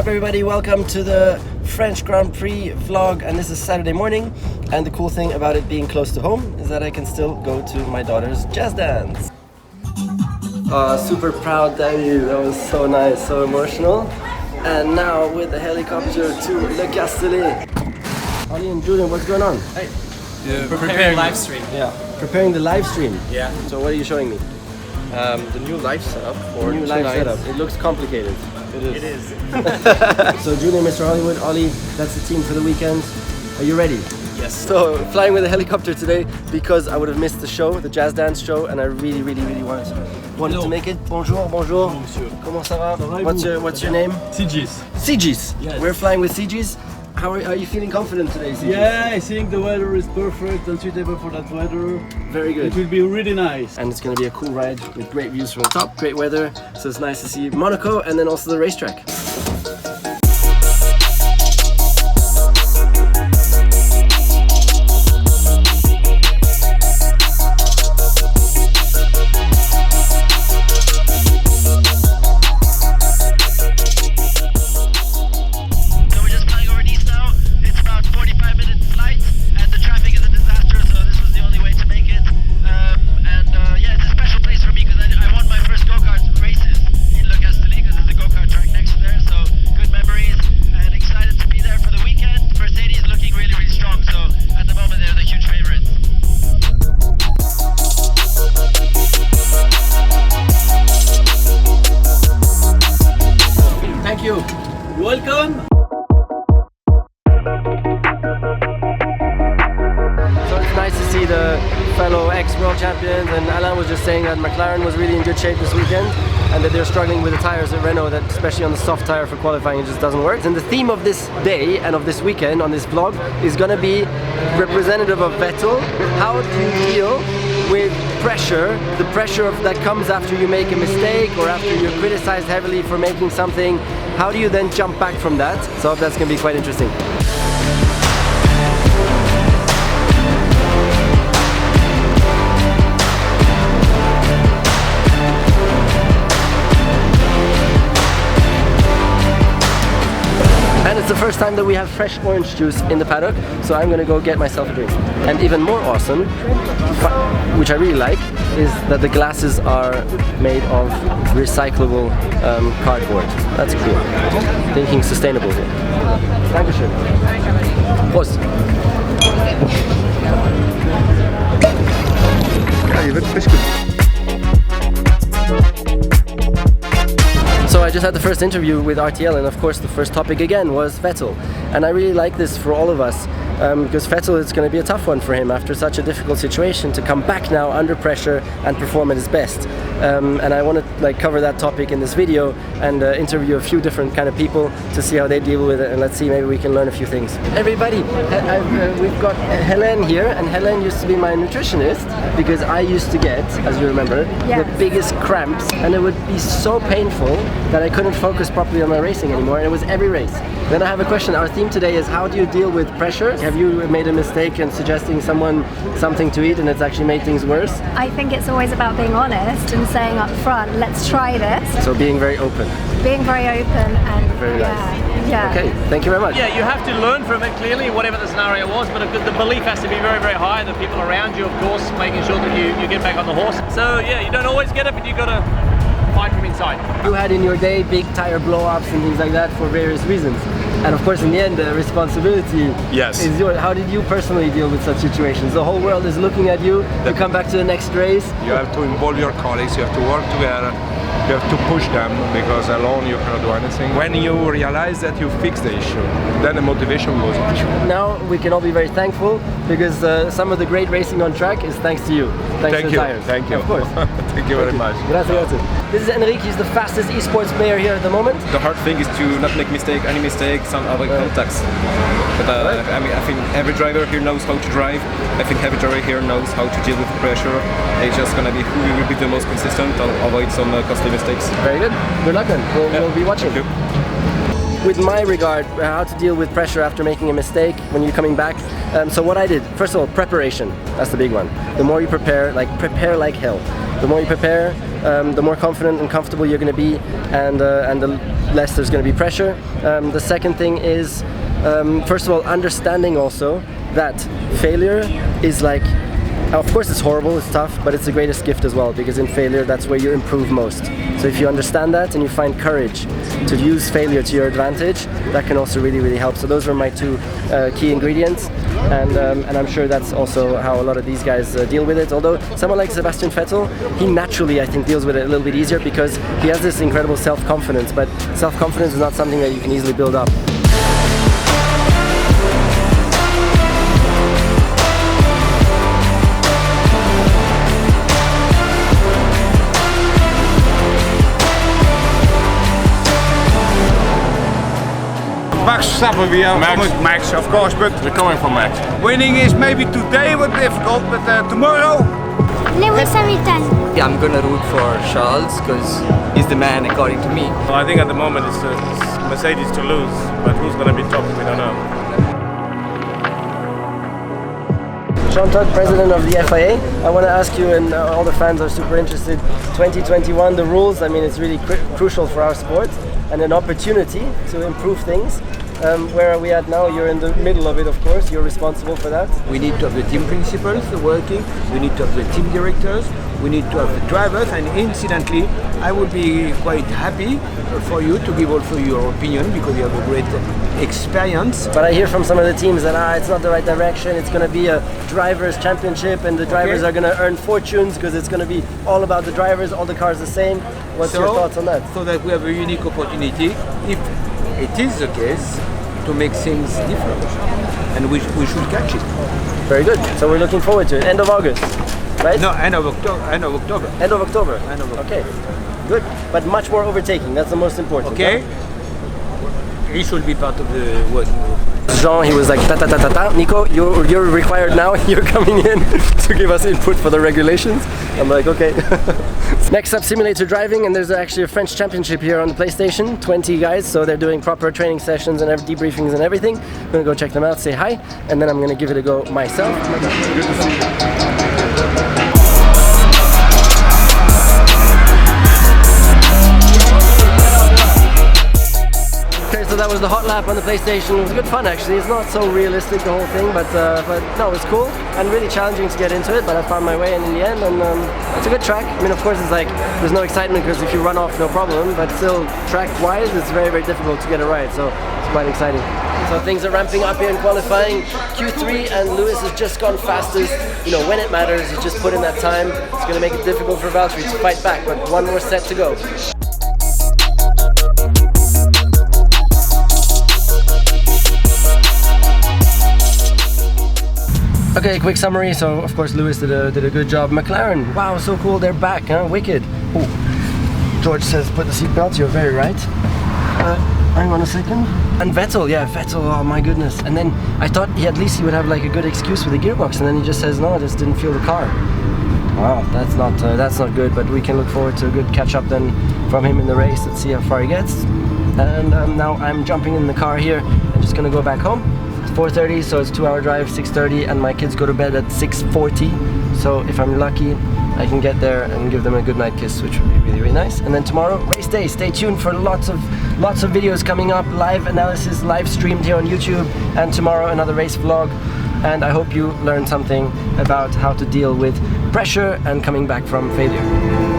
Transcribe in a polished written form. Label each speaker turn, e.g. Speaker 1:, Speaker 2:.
Speaker 1: up everybody, welcome to the French Grand Prix vlog, and this is Saturday morning, and the cool thing about it being close to home is that I can still go to my daughter's jazz dance. Super proud debut, that was so nice, so emotional. And now with the helicopter to Le Castellet. Ollie and Julian, what's going on?
Speaker 2: Hey. Yeah, preparing live stream.
Speaker 1: Yeah, preparing the live stream.
Speaker 2: Yeah.
Speaker 1: So what are you showing me?
Speaker 2: The new live setup for
Speaker 1: new live setup. It looks complicated.
Speaker 2: It is.
Speaker 1: So Julian, Mr. Hollywood, Ollie, that's the team for the weekend. Are you ready?
Speaker 2: Yes.
Speaker 1: So flying with a helicopter today because I would have missed the show, the jazz dance show, and I really wanted to make it. Bonjour, bonjour.
Speaker 2: Bonjour, monsieur.
Speaker 1: Comment ça va? What's your name?
Speaker 3: CGs.
Speaker 1: CGs.
Speaker 3: Yes.
Speaker 1: We're flying with CGs. How are you feeling confident today, CGs?
Speaker 3: Yeah, I think the weather is perfect and suitable for that weather.
Speaker 1: Very good.
Speaker 3: It will be really nice.
Speaker 1: And it's going to be a cool ride with great views from the top, great weather. So it's nice to see Monaco and then also the racetrack.
Speaker 3: Welcome!
Speaker 1: So it's nice to see the fellow ex-world champions, and Alain was just saying that McLaren was really in good shape this weekend and that they're struggling with the tires at Renault, that especially on the soft tire for qualifying it just doesn't work. And the theme of this day and of this weekend on this vlog is going to be representative of Vettel. How do you deal with pressure, the pressure that comes after you make a mistake or after you're criticized heavily for making something? How do you then jump back from that? So that's going to be quite interesting. And it's the first time that we have fresh orange juice in the paddock, so I'm gonna go get myself a drink. And even more awesome, which I really like, is that the glasses are made of recyclable cardboard. That's cool. Thinking sustainable here. Dankeschön. Prost.
Speaker 4: Ja, je wird frisch gut.
Speaker 1: So I just had the first interview with RTL, and of course the first topic again was Vettel. And I really like this for all of us, because Vettel, it's going to be a tough one for him after such a difficult situation to come back now under pressure and perform at his best. And I want to cover that topic in this video and interview a few different kind of people to see how they deal with it, and let's see, maybe we can learn a few things. Everybody, we've got Hélène here, and Hélène used to be my nutritionist because I used to get, as you remember, the biggest cramps, and it would be so painful that I couldn't focus properly on my racing anymore, and it was every race. Then I have a question. Our theme today is, how do you deal with pressure? Have you made a mistake in suggesting someone something to eat and it's actually made things worse?
Speaker 5: I think it's always about being honest and saying up front, let's try this.
Speaker 1: So being very open.
Speaker 5: Being very open and
Speaker 1: very nice.
Speaker 5: Yeah.
Speaker 1: Okay, thank you very much.
Speaker 6: Yeah, you have to learn from it clearly, whatever the scenario was, but the belief has to be very, very high. The people around you, of course, making sure that you get back on the horse. So yeah, you don't always get it, but you got to fight from inside.
Speaker 1: You had in your day big tire blow-ups and things like that for various reasons. And of course, in the end, the responsibility is yours. How did you personally deal with such situations? The whole world is looking at you. You come back to the next race.
Speaker 4: You have to involve your colleagues, you have to work together, you have to push them, because alone you cannot do anything. When you realize that you fix the issue, then the motivation goes on.
Speaker 1: Now we can all be very thankful, because some of the great racing on track is thanks to you. Thanks to the tires.
Speaker 4: Thank you.
Speaker 1: Of course.
Speaker 4: Thank you very much.
Speaker 1: Grazie. This is Enrique, he's the fastest esports player here at the moment.
Speaker 7: The hard thing is to not make any mistakes on other contacts. But I mean, I think every driver here knows how to drive. I think every driver here knows how to deal with pressure. It's just gonna be who will be the most consistent and avoid some costly mistakes.
Speaker 1: Very good. Good luck then. We'll be watching.
Speaker 7: Thank you.
Speaker 1: With my regard, how to deal with pressure after making a mistake when you're coming back. So what I did, first of all, preparation. That's the big one. The more you prepare like hell. The more you prepare, the more confident and comfortable you're going to be, and the less there's going to be pressure. The second thing is, first of all, understanding also that failure is like, of course it's horrible, it's tough, but it's the greatest gift as well, because in failure that's where you improve most. So if you understand that and you find courage to use failure to your advantage, that can also really, really help. So those were my two key ingredients, and I'm sure that's also how a lot of these guys deal with it. Although someone like Sebastian Vettel, he naturally, I think, deals with it a little bit easier because he has this incredible self-confidence, but self-confidence is not something that you can easily build up.
Speaker 8: Verstappen, we are coming Max, of course, but we're coming for Max. Winning is maybe today was difficult, but tomorrow.
Speaker 5: Lewis and Valteri.
Speaker 2: Yeah, I'm gonna root for Charles because he's the man according to me.
Speaker 9: Well, I think at the moment it's Mercedes to lose, but who's gonna be top, we don't know.
Speaker 1: Jean Todt, president of the FIA. I want to ask you, and all the fans are super interested, 2021, the rules, I mean, it's really crucial for our sport and an opportunity to improve things. Where are we at now? You're in the middle of it, of course. You're responsible for that.
Speaker 10: We need to have the team principals working. We need to have the team directors. We need to have the drivers. And incidentally, I would be quite happy for you to give also your opinion because you have a great experience.
Speaker 1: But I hear from some of the teams that it's not the right direction. It's going to be a drivers' championship, and the drivers are going to earn fortunes because it's going to be all about the drivers. All the cars the same. What's your thoughts on that?
Speaker 10: So that we have a unique opportunity, if it is the case, to make things different, and we should catch it.
Speaker 1: Very good. So we're looking forward to it. End of August, right?
Speaker 10: No, end of October.
Speaker 1: End of October. Okay. Good. But much more overtaking. That's the most important.
Speaker 10: Okay.
Speaker 1: Huh?
Speaker 10: He should be part of the working group.
Speaker 1: Jean, he was like ta ta ta ta ta. Nico, you're required now. You're coming in to give us input for the regulations. I'm like, okay. Next up, simulator driving, and there's actually a French championship here on the PlayStation. 20 guys, so they're doing proper training sessions and debriefings and everything. I'm gonna go check them out, say hi, and then I'm gonna give it a go myself. Good to see you. So that was the hot lap on the PlayStation. It was good fun actually. It's not so realistic, the whole thing, but no, it was cool and really challenging to get into it, but I found my way in the end, and it's a good track. I mean, of course, it's like there's no excitement because if you run off, no problem, but still track-wise, it's very, very difficult to get it right, so it's quite exciting. So things are ramping up here in qualifying. Q3, and Lewis has just gone fastest. You know, when it matters, you just put in that time. It's going to make it difficult for Valtteri to fight back, but one more set to go. Okay, quick summary. So of course Lewis did a good job. McLaren, wow, so cool, they're back, huh? Wicked. Ooh. George says put the seatbelts, you're very right. Hang on a second. And Vettel, yeah, Vettel, oh my goodness. And then I thought at least he would have like a good excuse with the gearbox, and then he just says no, I just didn't feel the car. Wow, that's not good, but we can look forward to a good catch up then from him in the race. Let's see how far he gets. And now I'm jumping in the car here and just gonna go back home. 4:30, so it's a 2-hour drive, 6:30, and my kids go to bed at 6:40. So if I'm lucky, I can get there and give them a good night kiss, which would be really, really nice. And then tomorrow, race day. Stay tuned for lots of videos coming up, live analysis, live streamed here on YouTube, and tomorrow another race vlog. And I hope you learned something about how to deal with pressure and coming back from failure.